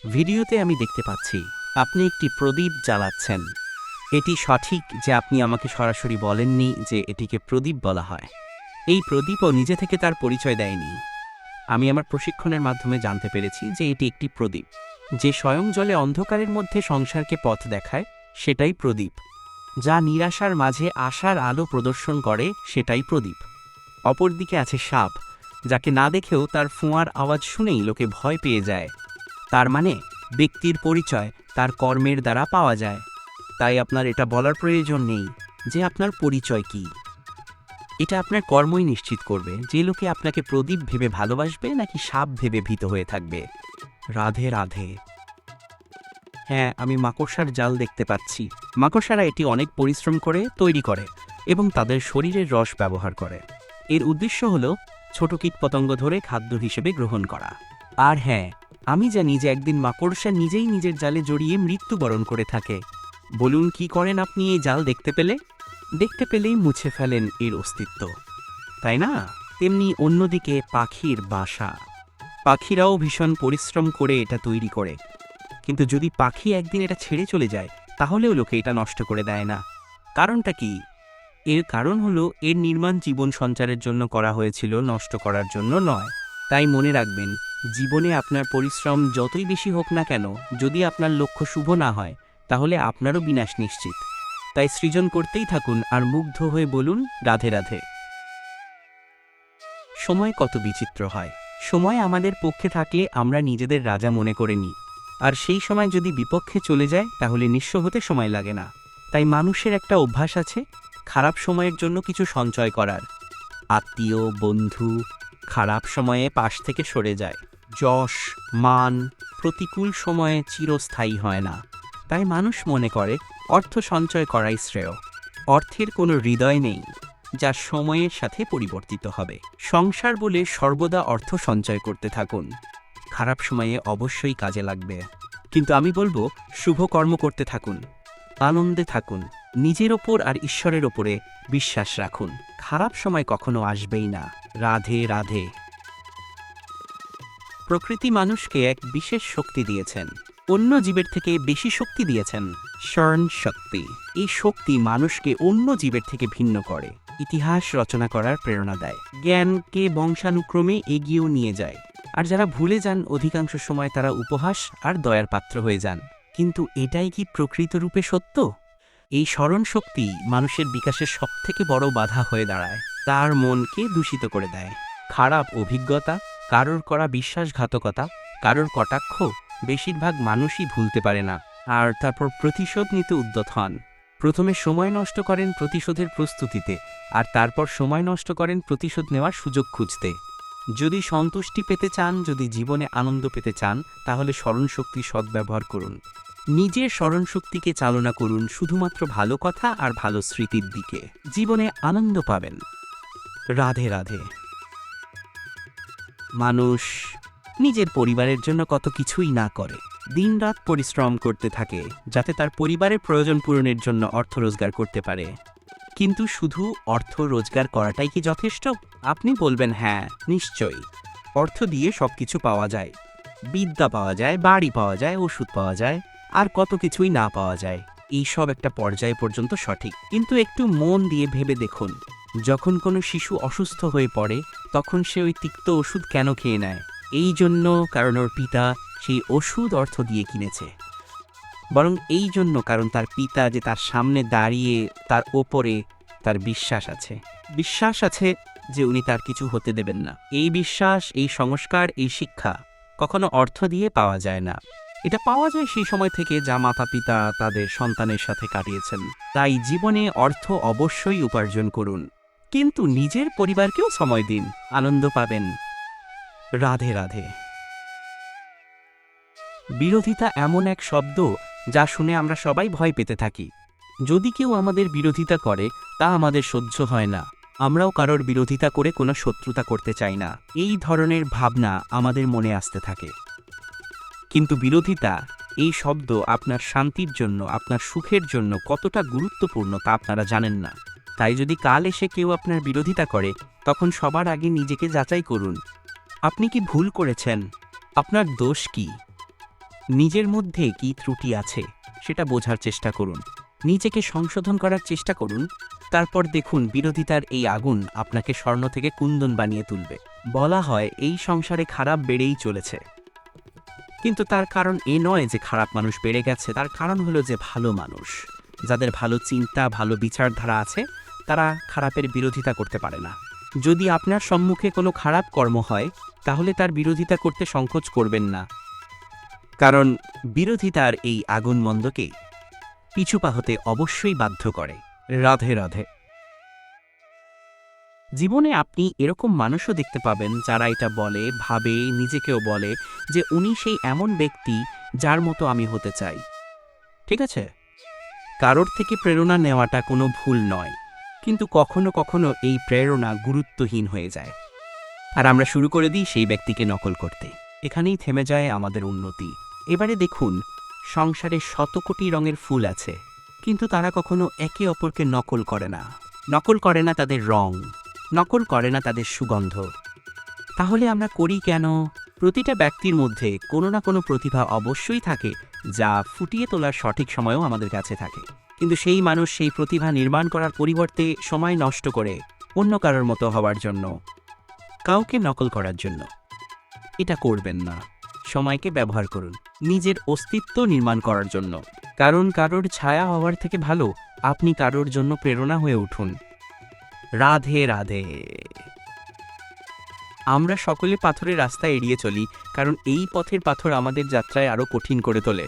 ভিডিওতে আমি দেখতে পাচ্ছি আপনি একটি প্রদীপ জ্বালাচ্ছেন। এটি সঠিক যে আপনি আমাকে সরাসরি বলেননি যে এটিকে প্রদীপ বলা হয়। এই প্রদীপও নিজে থেকে তার পরিচয় দেয়নি। আমি আমার প্রশিক্ষণের মাধ্যমে জানতে পেরেছি যে এটি একটি প্রদীপ, যে স্বয়ং জলে অন্ধকারের মধ্যে সংসারকে পথ দেখায়, সেটাই প্রদীপ। যা নিরাশার মাঝে আশার আলো প্রদর্শন করে, সেটাই প্রদীপ। অপরদিকে আছে সাপ, যাকে না দেখেও তার ফোঁয়ার আওয়াজ শুনেই লোকে ভয় পেয়ে যায়। তার মানে ব্যক্তির পরিচয় তার কর্মের দ্বারা পাওয়া যায়। তাই আপনার এটা বলার প্রয়োজন নেই যে আপনার পরিচয় কি। এটা আপনার কর্মই নিশ্চিত করবে যে লোকে আপনাকে প্রদীপ ভেবে ভালোবাসবে নাকি সাপ ভেবে ভীত হয়ে থাকবে। রাধে রাধে। হ্যাঁ, আমি মাকড়সার জাল দেখতে পাচ্ছি। মাকড়সারা এটি অনেক পরিশ্রম করে তৈরি করে এবং তাদের শরীরের রস ব্যবহার করে। এর উদ্দেশ্য হল ছোট কীটপতঙ্গ ধরে খাদ্য হিসেবে গ্রহণ করা। আর হ্যাঁ, আমি জানি যে একদিন মাকড়সা নিজেই নিজের জালে জড়িয়ে মৃত্যুবরণ করে থাকে। বলুন, কি করেন আপনি এই জাল দেখতে পেলেই মুছে ফেলেন এর অস্তিত্ব, তাই না? তেমনি অন্যদিকে পাখির বাসা। পাখিরাও ভীষণ পরিশ্রম করে এটা তৈরি করে, কিন্তু যদি পাখি একদিন এটা ছেড়ে চলে যায় তাহলেও লোকে এটা নষ্ট করে দেয় না। কারণটা কি? এর কারণ হলো এর নির্মাণ জীবন সঞ্চারের জন্য করা হয়েছিল, নষ্ট করার জন্য নয়। তাই মনে রাখবেন, জীবনে আপনার পরিশ্রম যতই বেশি হোক না কেন, যদি আপনার লক্ষ্য শুভ না হয় তাহলে আপনারও বিনাশ নিশ্চিত। তাই সৃজন করতেই থাকুন আর মুগ্ধ হয়ে বলুন রাধে রাধে। সময় কত বিচিত্র হয়। সময় আমাদের পক্ষে থাকলে আমরা নিজেদের রাজা মনে করে নিই, আর সেই সময় যদি বিপক্ষে চলে যায় তাহলে নিঃস্ব হতে সময় লাগে না। তাই মানুষের একটা অভ্যাস আছে, খারাপ সময়ের জন্য কিছু সঞ্চয় করার। আত্মীয়, বন্ধু খারাপ সময়ে পাশ থেকে সরে যায়। যশ, মান প্রতিকূল সময়ে চিরস্থায়ী হয় না। তাই মানুষ মনে করে অর্থ সঞ্চয় করাই শ্রেয়। অর্থের কোনো হৃদয় নেই যা সময়ের সাথে পরিবর্তিত হবে। সংসার বলে সর্বদা অর্থ সঞ্চয় করতে থাকুন, খারাপ সময়ে অবশ্যই কাজে লাগবে। কিন্তু আমি বলবো, শুভ কর্ম করতে থাকুন, আনন্দে থাকুন, নিজের ওপর আর ঈশ্বরের ওপরে বিশ্বাস রাখুন। খারাপ সময় কখনো আসবেই না। রাধে রাধে। প্রকৃতি মানুষকে এক বিশেষ শক্তি দিয়েছেন, অন্য জীবের থেকে বেশি শক্তি দিয়েছেন, স্মরণ শক্তি। এই শক্তি মানুষকে অন্য জীবের থেকে ভিন্ন করে, ইতিহাস রচনা করার প্রেরণা দেয়, জ্ঞানকে বংশানুক্রমে এগিয়েও নিয়ে যায়। আর যারা ভুলে যান, অধিকাংশ সময় তারা উপহাস আর দয়ার পাত্র হয়ে যান। কিন্তু এটাই কি প্রকৃত রূপে সত্য? এই স্মরণ শক্তি মানুষের বিকাশের সবথেকে বড় বাধা হয়ে দাঁড়ায়, তার মনকে দূষিত করে দেয়। খারাপ অভিজ্ঞতা, কারোর করা বিশ্বাসঘাতকতা, কারোর কটাক্ষ বেশিরভাগ মানুষই ভুলতে পারে না, আর তারপর প্রতিশোধ নিতে উদ্যত হন। প্রথমে সময় নষ্ট করেন প্রতিশোধের প্রস্তুতিতে, আর তারপর সময় নষ্ট করেন প্রতিশোধ নেওয়ার সুযোগ খুঁজতে। যদি সন্তুষ্টি পেতে চান, যদি জীবনে আনন্দ পেতে চান, তাহলে স্মরণশক্তি সদ্ব্যবহার করুন। নিজের স্মরণশক্তিকে চালনা করুন শুধুমাত্র ভালো কথা আর ভালো স্মৃতির দিকে। জীবনে আনন্দ পাবেন। রাধে রাধে। মানুষ নিজের পরিবারের জন্য কত কিছুই না করে, দিনরাত পরিশ্রম করতে থাকে যাতে তার পরিবারের প্রয়োজন পূরণের জন্য অর্থ রোজগার করতে পারে। কিন্তু শুধু অর্থ রোজগার করাটাই কি যথেষ্ট? আপনি বলবেন হ্যাঁ, নিশ্চয়ই। অর্থ দিয়ে সবকিছু পাওয়া যায়, বিদ্যা পাওয়া যায়, বাড়ি পাওয়া যায়, ওষুধ পাওয়া যায়, আর কত কিছুই না পাওয়া যায়। এই সব একটা পর্যায় পর্যন্ত সঠিক, কিন্তু একটু মন দিয়ে ভেবে দেখুন, যখন কোনো শিশু অসুস্থ হয়ে পড়ে তখন সে ওই তিক্ত ওষুধ কেন খেয়ে নেয়? এই জন্য, কারণ ওর পিতা সেই ওষুধ অর্থ দিয়ে কিনেছে। বরং এই জন্য, কারণ তার পিতা যে তার সামনে দাঁড়িয়ে, তার ওপরে তার বিশ্বাস আছে যে উনি তার কিছু হতে দেবেন না। এই বিশ্বাস, এই সংস্কার, এই শিক্ষা কখনো অর্থ দিয়ে পাওয়া যায় না। এটা পাওয়া যায় সেই সময় থেকে যা মাতা পিতা তাদের সন্তানের সাথে কাটিয়েছেন। তাই জীবনে অর্থ অবশ্যই উপার্জন করুন, কিন্তু নিজের পরিবারকেও সময় দিন, আনন্দ পাবেন। রাধে রাধে। বিরোধিতা এমন এক শব্দ যা শুনে আমরা সবাই ভয় পেতে থাকি। যদি কেউ আমাদের বিরোধিতা করে তা আমাদের সহ্য হয় না। আমরাও কারোর বিরোধিতা করে কোনো শত্রুতা করতে চাই না। এই ধরনের ভাবনা আমাদের মনে আসতে থাকে। কিন্তু বিরোধিতা, এই শব্দ আপনার শান্তির জন্য, আপনার সুখের জন্য কতটা গুরুত্বপূর্ণ তা আপনারা জানেন না। তাই যদি কাল এসে কেউ আপনার বিরোধিতা করে, তখন সবার আগে নিজেকে যাচাই করুন, আপনি কি ভুল করেছেন? আপনার দোষ কি? নিজের মধ্যে কি ত্রুটি আছে সেটা বোঝার চেষ্টা করুন, নিজেকে সংশোধন করার চেষ্টা করুন। তারপর দেখুন বিরোধিতার এই আগুন আপনাকে স্বর্ণ থেকে কুন্দন বানিয়ে তুলবে। বলা হয় এই সংসারে খারাপ বেড়েই চলেছে, কিন্তু তার কারণ এ নয় যে খারাপ মানুষ বেড়ে গেছে, তার কারণ হলো যে ভালো মানুষ, যাদের ভালো চিন্তা ভালো বিচারধারা আছে, তারা খারাপের বিরোধিতা করতে পারে না। যদি আপনার সম্মুখে কোনো খারাপ কর্ম হয় তাহলে তার বিরোধিতা করতে সংকোচ করবেন না, কারণ বিরোধিতার এই আগুন মন্দকে পিছু পা হতে অবশ্যই বাধ্য করে। রাধে রাধে। জীবনে আপনি এরকম মানুষও দেখতে পাবেন যারা এটা বলে, ভাবে, নিজেকেও বলে যে উনি সেই এমন ব্যক্তি যার মতো আমি হতে চাই। ঠিক আছে, কারোর থেকে প্রেরণা নেওয়াটা কোনো ভুল নয়, কিন্তু কখনো কখনো এই প্রেরণা গুরুত্বহীন হয়ে যায় আর আমরা শুরু করে দিই সেই ব্যক্তিকে নকল করতে। এখানেই থেমে যায় আমাদের উন্নতি। এবারে দেখুন, সংসারে শত কোটি রঙের ফুল আছে, কিন্তু তারা কখনো একে অপরকে নকল করে না। নকল করে না তাদের রং, নকল করে না তাদের সুগন্ধ। তাহলে আমরা করি কেন? প্রতিটা ব্যক্তির মধ্যে কোনো না কোনো প্রতিভা অবশ্যই থাকে যা ফুটিয়ে তোলার সঠিক সময়ও আমাদের কাছে থাকে, কিন্তু সেই মানুষ সেই প্রতিভা নির্মাণ করার পরিবর্তে সময় নষ্ট করে অন্য কারোর মতো হওয়ার জন্য, কাউকে নকল করার জন্য। এটা করবেন না। সময়কে ব্যবহার করুন নিজের অস্তিত্ব নির্মাণ করার জন্য, কারণ কারোর ছায়া হওয়ার থেকে ভালো আপনি কারোর জন্য প্রেরণা হয়ে উঠুন। রাধে রাধে। আমরা সকলে পাথরের রাস্তা এড়িয়ে চলি, কারণ এই পথের পাথর আমাদের যাত্রায় আরও কঠিন করে তোলে,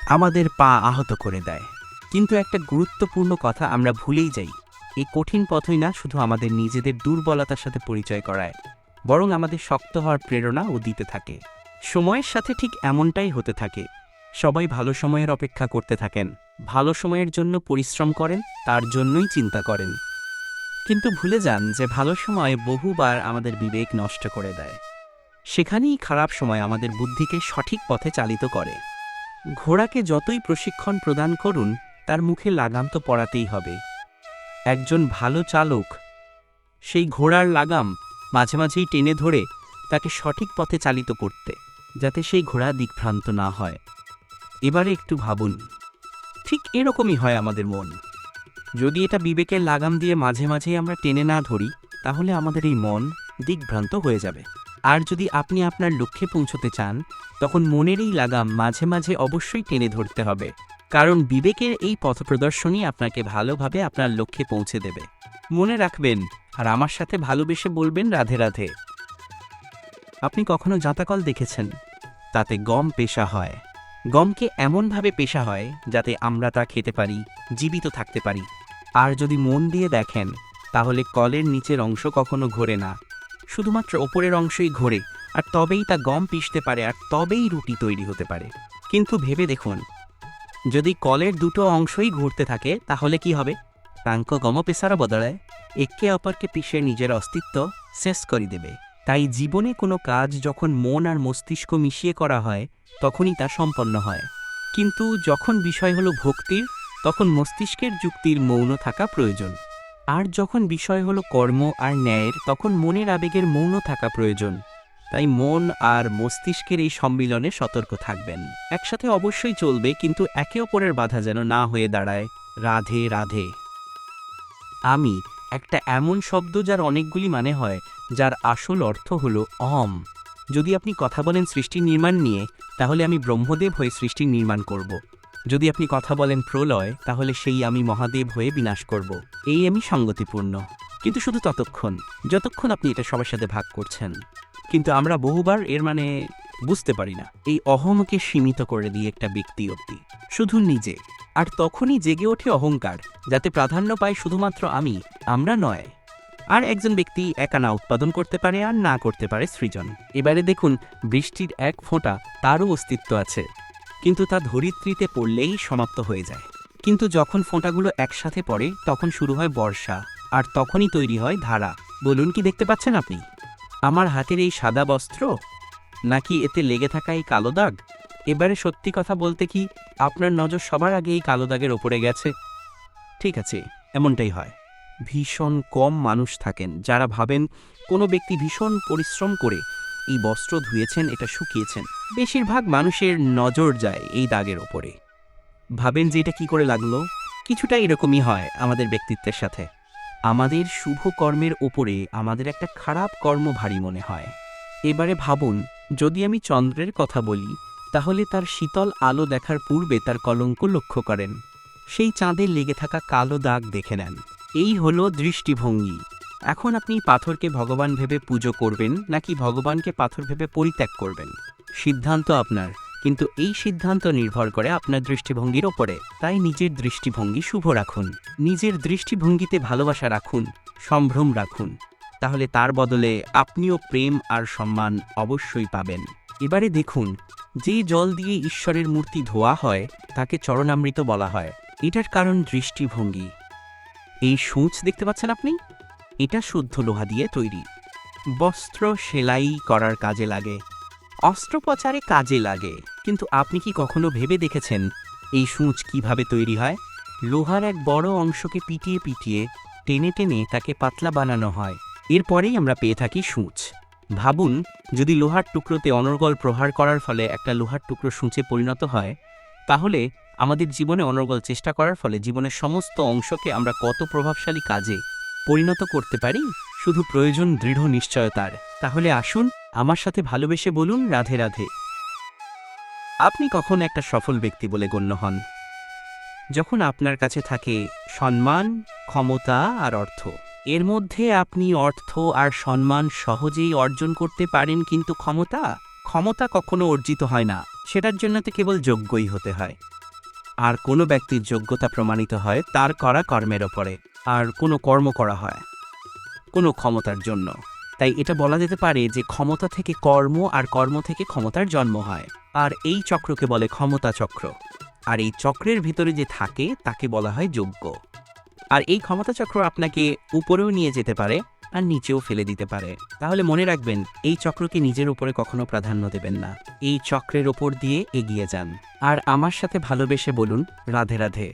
আমাদের পা আহত করে দেয়। কিন্তু একটা গুরুত্বপূর্ণ কথা আমরা ভুলেই যাই, এই কঠিন পথই না শুধু আমাদের নিজেদের দুর্বলতার সাথে পরিচয় করায়, বরং আমাদের শক্ত হওয়ার প্রেরণাও দিতে থাকে। সময়ের সাথে ঠিক এমনটাই হতে থাকে। সবাই ভালো সময়ের অপেক্ষা করতে থাকেন, ভালো সময়ের জন্য পরিশ্রম করেন, তার জন্যই চিন্তা করেন, কিন্তু ভুলে যান যে ভালো সময় বহুবার আমাদের বিবেক নষ্ট করে দেয়। সেখানেই খারাপ সময় আমাদের বুদ্ধিকে সঠিক পথে চালিত করে। ঘোড়াকে যতই প্রশিক্ষণ প্রদান করুন, তার মুখে লাগাম তো পরাতেই হবে। একজন ভালো চালক সেই ঘোড়ার লাগাম মাঝে মাঝেই টেনে ধরে তাকে সঠিক পথে চালিত করতে, যাতে সেই ঘোড়া দিকভ্রান্ত না হয়। এবারে একটু ভাবুন, ঠিক এরকমই হয় আমাদের মন। যদি এটা বিবেকের লাগাম দিয়ে মাঝে মাঝেই আমরা টেনে না ধরি, তাহলে আমাদের এই মন দিকভ্রান্ত হয়ে যাবে। আর যদি আপনি আপনার লক্ষ্যে পৌঁছতে চান, তখন মনের এই লাগাম মাঝে মাঝে অবশ্যই টেনে ধরতে হবে, কারণ বিবেকের এই পথপ্রদর্শনই আপনাকে ভালোভাবে আপনার লক্ষ্যে পৌঁছে দেবে। মনে রাখবেন, আর আমার সাথে ভালোবেসে বলবেন রাধে রাধে। আপনি কখনো জাঁতাকল দেখেছেন? তাতে গম পেষা হয়। গমকে এমনভাবে পেষা হয় যাতে আমরা তা খেতে পারি, জীবিত থাকতে পারি। আর যদি মন দিয়ে দেখেন, তাহলে কলের নিচের অংশ কখনো ঘোরে না, শুধুমাত্র ওপরের অংশই ঘোরে, আর তবেই তা গম পিষতে পারে, আর তবেই রুটি তৈরি হতে পারে। কিন্তু ভেবে দেখুন, যদি কলের দুটো অংশই ঘুরতে থাকে তাহলে কি হবে? তাঙ্ক গম পেশারা বদলায় একে অপরকে পিষে নিজের অস্তিত্ব শেষ করে দেবে। তাই জীবনে কোনো কাজ যখন মন আর মস্তিষ্ক মিশিয়ে করা হয়, তখনই তা সম্পন্ন হয়। কিন্তু যখন বিষয় হলো ভক্তির, তখন মস্তিষ্কের যুক্তির মৌন থাকা প্রয়োজন। আর যখন বিষয় হলো কর্ম আর ন্যায়ের, তখন মনের আবেগের মৌন থাকা প্রয়োজন। তাই মন আর মস্তিষ্কের এই সম্মিলনে সতর্ক থাকবেন। একসাথে অবশ্যই চলবে, কিন্তু একে অপরের বাধা যেন না হয়ে দাঁড়ায়। রাধে রাধে। আমি একটা এমন শব্দ যার অনেকগুলি মানে হয়, যার আসল অর্থ হলো অহম। যদি আপনি কথা বলেন সৃষ্টির নির্মাণ নিয়ে, তাহলে আমি ব্রহ্মদেব হয়ে সৃষ্টির নির্মাণ করব। যদি আপনি কথা বলেন প্রলয়, তাহলে সেই আমি মহাদেব হয়ে বিনাশ করব। এই আমি সঙ্গতিপূর্ণ, কিন্তু শুধু ততক্ষণ যতক্ষণ আপনি এটা সবার সাথে ভাগ করছেন। কিন্তু আমরা বহুবার এর মানে বুঝতে পারি না। এই অহমকে সীমিত করে দিয়ে একটা ব্যক্তি অব্দি, শুধু নিজে। আর তখনই জেগে ওঠে অহংকার, যাতে প্রাধান্য পায় শুধুমাত্র আমরা নয়। আর একজন ব্যক্তি একা না উৎপাদন করতে পারে আর না করতে পারে সৃজন। এবারে দেখুন, বৃষ্টির এক ফোঁটা তারও অস্তিত্ব আছে, কিন্তু তা ধরিত্রীতে পড়লেই সমাপ্ত হয়ে যায়। কিন্তু যখন ফোঁটাগুলো একসাথে পড়ে, তখন শুরু হয় বর্ষা, আর তখনই তৈরি হয় ধারা। বলুন, কি দেখতে পাচ্ছেন আপনি? আমার হাতের এই সাদা বস্ত্র, নাকি এতে লেগে থাকা এই কালো দাগ? এবারে সত্যি কথা বলতে কি আপনার নজর সবার আগে এই কালো দাগের ওপরে গেছে? ঠিক আছে, এমনটাই হয়। ভীষণ কম মানুষ থাকেন যারা ভাবেন কোনো ব্যক্তি ভীষণ পরিশ্রম করে এই বস্ত্র ধুয়েছেন, এটা শুকিয়েছেন। বেশিরভাগ মানুষের নজর যায় এই দাগের ওপরে। ভাবেন যে এটা কি করে লাগলো? কিছুটা এরকমই হয় আমাদের ব্যক্তিত্বের সাথে। আমাদের শুভ কর্মের ওপরে আমাদের একটা খারাপ কর্ম ভারী মনে হয়। এবারে ভাবুন, যদি আমি চন্দ্রের কথা বলি, তাহলে তার শীতল আলো দেখার পূর্বে তার কলঙ্ক লক্ষ্য করেন। সেই চাঁদের লেগে থাকা কালো দাগ দেখে নেন। এই হলো দৃষ্টিভঙ্গি। এখন আপনি পাথরকে ভগবান ভেবে পুজো করবেন নাকি ভগবানকে পাথর ভেবে পরিত্যাগ করবেন, সিদ্ধান্ত আপনার। কিন্তু এই সিদ্ধান্ত নির্ভর করে আপনার দৃষ্টিভঙ্গির ওপরে। তাই নিজের দৃষ্টিভঙ্গি শুভ রাখুন, নিজের দৃষ্টিভঙ্গিতে ভালোবাসা রাখুন, সম্ভ্রম রাখুন। তাহলে তার বদলে আপনিও প্রেম আর সম্মান অবশ্যই পাবেন। এবারে দেখুন, যে জল দিয়ে ঈশ্বরের মূর্তি ধোয়া হয় তাকে চরণামৃত বলা হয়। এটার কারণ দৃষ্টিভঙ্গি। এই সূঁচ দেখতে পাচ্ছেন আপনি? এটা শুদ্ধ লোহা দিয়ে তৈরি। বস্ত্র সেলাই করার কাজে লাগে, অস্ত্রোপচারে কাজে লাগে। কিন্তু আপনি কি কখনো ভেবে দেখেছেন এই সূঁচ কিভাবে তৈরি হয়? লোহার এক বড় অংশকে পিটিয়ে পিটিয়ে টেনে টেনে তাকে পাতলা বানানো হয়। এরপরেই আমরা পেয়ে থাকি সূঁচ। ভাবুন, যদি লোহার টুকরোতে অনর্গল প্রহার করার ফলে একটা লোহার টুকরো সূঁচে পরিণত হয়, তাহলে আমাদের জীবনে অনর্গল চেষ্টা করার ফলে জীবনের সমস্ত অংশকে আমরা কত প্রভাবশালী কাজে পরিণত করতে পারি। শুধু প্রয়োজন দৃঢ় নিশ্চয়তার। তাহলে আসুন আমার সাথে ভালোবেসে বলুন রাধে রাধে। আপনি কখন একটা সফল ব্যক্তি বলে গণ্য হন? যখন আপনার কাছে থাকে সম্মান, ক্ষমতা আর অর্থ। এর মধ্যে আপনি অর্থ আর সম্মান সহজেই অর্জন করতে পারেন, কিন্তু ক্ষমতা কখনো অর্জিত হয় না। সেটার জন্য তো কেবল যোগ্যই হতে হয়। আর কোনো ব্যক্তির যোগ্যতা প্রমাণিত হয় তার করা কর্মের ওপরে, আর কোনো কর্ম করা হয় কোনো ক্ষমতার জন্য। তাই এটা বলা যেতে পারে যে ক্ষমতা থেকে কর্ম আর কর্ম থেকে ক্ষমতার জন্ম হয়। আর এই চক্রকে বলে ক্ষমতা চক্র। আর এই চক্রের ভিতরে যে থাকে তাকে বলা হয় যোগ্য। আর এই ক্ষমতা চক্র আপনাকে উপরেও নিয়ে যেতে পারে আর নিচেও ফেলে দিতে পারে। তাহলে মনে রাখবেন, এই চক্রকে নিজের উপরে কখনো প্রাধান্য দেবেন না। এই চক্রের ওপর দিয়ে এগিয়ে যান। আর আমার সাথে ভালোবেসে বলুন রাধে রাধে।